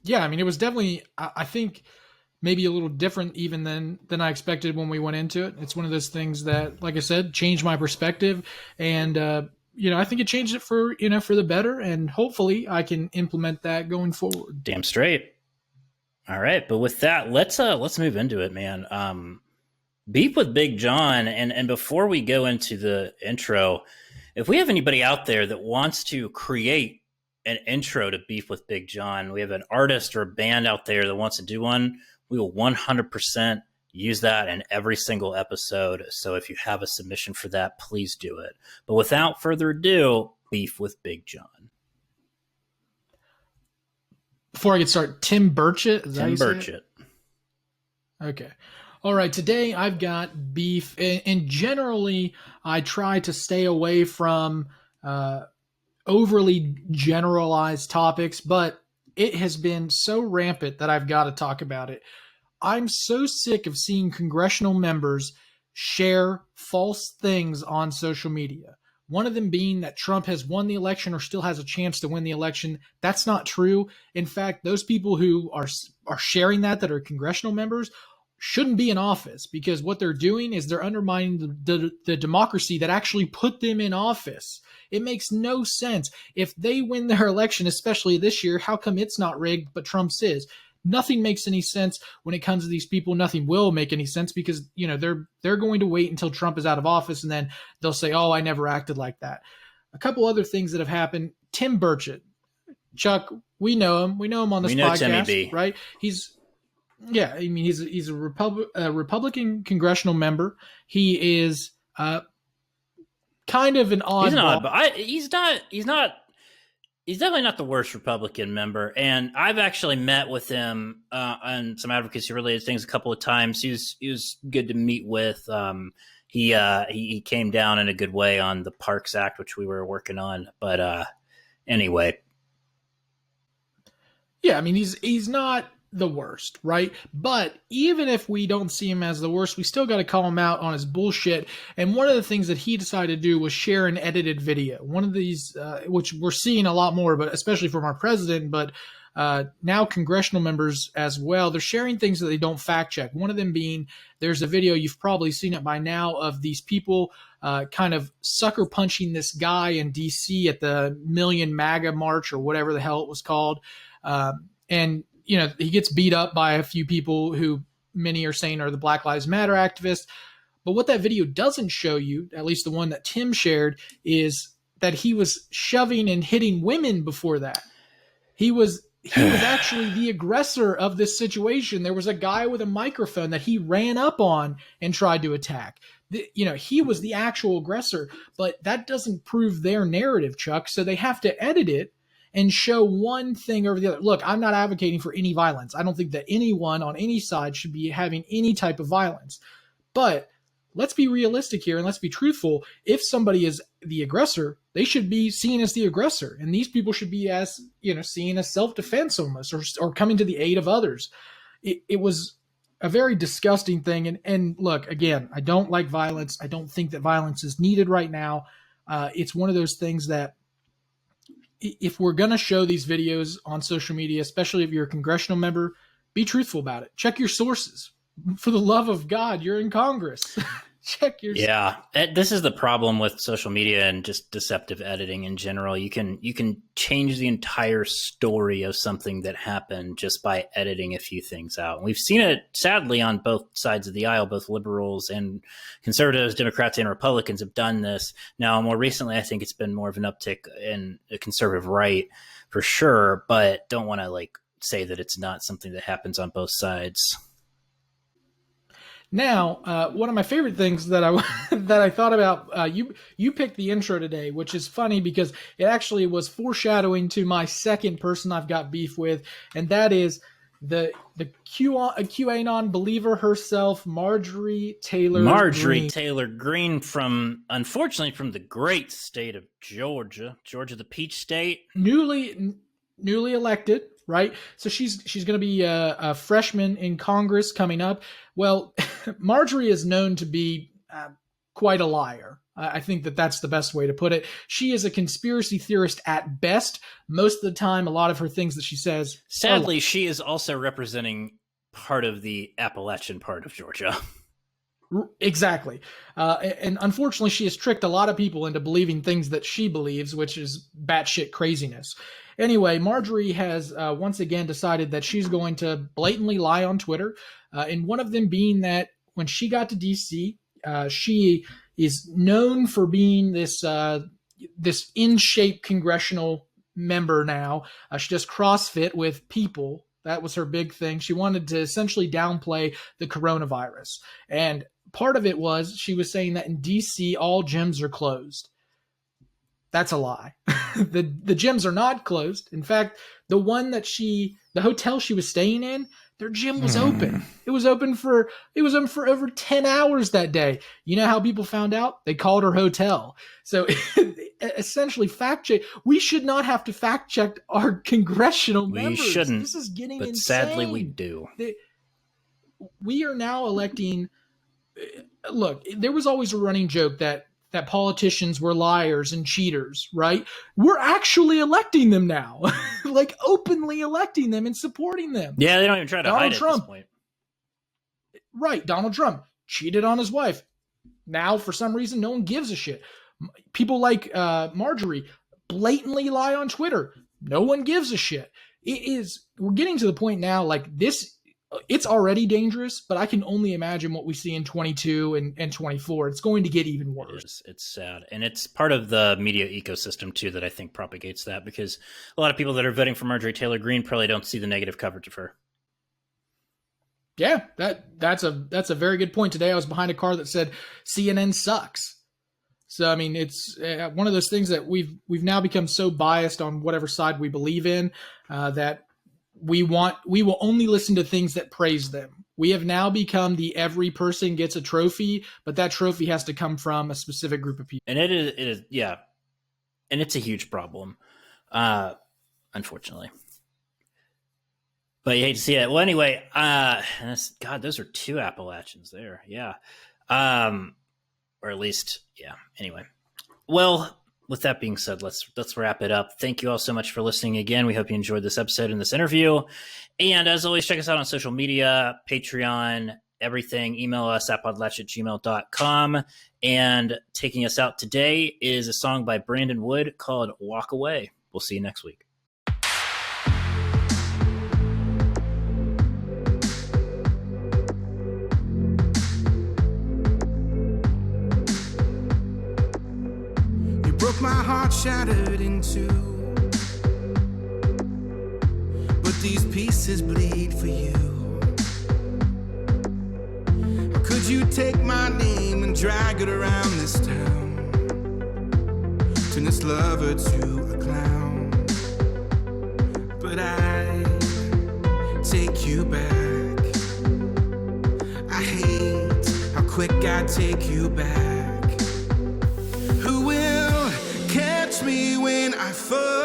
Yeah, I mean, it was definitely, I think, maybe a little different even than I expected when we went into it. It's one of those things that, like I said, changed my perspective. And, I think it changed it for the better. And hopefully I can implement that going forward. Damn straight. All right. But with that, let's move into it, man. Beef with Big John. And before we go into the intro, if we have anybody out there that wants to create an intro to Beef with Big John, we have an artist or a band out there that wants to do one, we will 100% use that in every single episode. So if you have a submission for that, please do it. But without further ado, Beef with Big John. Before I get started, Tim Burchett. Tim Burchett. Okay. All right. Today I've got beef, and generally I try to stay away from overly generalized topics, but it has been so rampant that I've got to talk about it. I'm so sick of seeing congressional members share false things on social media. One of them being that Trump has won the election or still has a chance to win the election. That's not true. In fact, those people who are sharing that are congressional members shouldn't be in office, because what they're doing is they're undermining the democracy that actually put them in office. It makes no sense. If they win their election, especially this year, how come it's not rigged but Trump's is? Nothing makes any sense when it comes to these people. Nothing will make any sense because, they're going to wait until Trump is out of office and then they'll say, oh, I never acted like that. A couple other things that have happened. Tim Burchett. Chuck, we know him. We know him on this podcast, right? He's a Republican congressional member. He is kind of an oddball. He's definitely not the worst Republican member. And I've actually met with him on some advocacy related things a couple of times. He was good to meet with. He came down in a good way on the Parks Act, which we were working on. But anyway. Yeah, I mean, he's not the worst, right? But even if we don't see him as the worst, we still got to call him out on his bullshit. And one of the things that he decided to do was share an edited video. One of these, which we're seeing a lot more, but especially from our president, but now congressional members as well, they're sharing things that they don't fact check. One of them being, there's a video, you've probably seen it by now, of these people kind of sucker punching this guy in DC at the Million MAGA March or whatever the hell it was called. And he gets beat up by a few people who many are saying are the Black Lives Matter activists. But what that video doesn't show you, at least the one that Tim shared, is that he was shoving and hitting women before that. He was actually the aggressor of this situation. There was a guy with a microphone that he ran up on and tried to attack. He was the actual aggressor, but that doesn't prove their narrative, Chuck. So they have to edit it and show one thing over the other. Look, I'm not advocating for any violence. I don't think that anyone on any side should be having any type of violence. But let's be realistic here and let's be truthful. If somebody is the aggressor, they should be seen as the aggressor. And these people should be as, seen as self-defense almost, or coming to the aid of others. It was a very disgusting thing. And look, again, I don't like violence. I don't think that violence is needed right now. It's one of those things that if we're going to show these videos on social media, especially if you're a congressional member, be truthful about it. Check your sources. For the love of God, you're in Congress. Check your Yeah, this is the problem with social media and just deceptive editing in general. You can change the entire story of something that happened just by editing a few things out. And we've seen it sadly on both sides of the aisle. Both liberals and conservatives, Democrats and Republicans have done this. Now, more recently, I think it's been more of an uptick in the conservative right for sure, but don't want to say that it's not something that happens on both sides. Now, one of my favorite things that I thought about, you picked the intro today, which is funny because it actually was foreshadowing to my second person I've got beef with, and that is the QAnon believer herself, Marjorie Taylor Greene, unfortunately from the great state of Georgia, the Peach State, newly elected. Right. So she's going to be a freshman in Congress coming up. Well, Marjorie is known to be quite a liar. I think that that's the best way to put it. She is a conspiracy theorist at best. Most of the time, a lot of her things that she says. Sadly, she is also representing part of the Appalachian part of Georgia. Exactly. And unfortunately, she has tricked a lot of people into believing things that she believes, which is batshit craziness. Anyway, Marjorie has once again decided that she's going to blatantly lie on Twitter. And one of them being that when she got to D.C., she is known for being this in-shape congressional member now. She does CrossFit with people. That was her big thing. She wanted to essentially downplay the coronavirus. And part of it was she was saying that in D.C., all gyms are closed. That's a lie. The gyms are not closed. In fact, the hotel she was staying in, their gym was open. It was open for over 10 hours that day. You know how people found out? They called her hotel. So essentially fact check. We should not have to fact check our congressional members. We shouldn't. This is getting but insane. Sadly we do. We are now electing. Look, there was always a running joke that politicians were liars and cheaters, right? We're actually electing them now, openly electing them and supporting them. Yeah, they don't even try to hide it at this point. Right, Donald Trump cheated on his wife. Now, for some reason, no one gives a shit. People like Marjorie blatantly lie on Twitter. No one gives a shit. We're getting to the point now, this. It's already dangerous, but I can only imagine what we see in 22 and 24. It's going to get even worse. It's sad. And it's part of the media ecosystem, too, that I think propagates that, because a lot of people that are voting for Marjorie Taylor Greene probably don't see the negative coverage of her. Yeah, that's a very good point. Today I was behind a car that said CNN sucks. So, I mean, it's one of those things that we've now become so biased on whatever side we believe in that we will only listen to things that praise them. We have now become the every person gets a trophy, but that trophy has to come from a specific group of people. And it is, yeah. And it's a huge problem, unfortunately. But you hate to see it. Well, anyway, God, those are two Appalachians there. Yeah. Or at least, yeah. Anyway. Well, with that being said, let's wrap it up. Thank you all so much for listening again. We hope you enjoyed this episode and this interview. And as always, check us out on social media, Patreon, everything. Email us at appodlachia@gmail.com. And taking us out today is a song by Brandon Wood called Walk Away. We'll see you next week. Broke my heart, shattered in two, but these pieces bleed for you. How could you take my name and drag it around this town, turn this lover to a clown? quick I take you back? Who will catch me when I fall?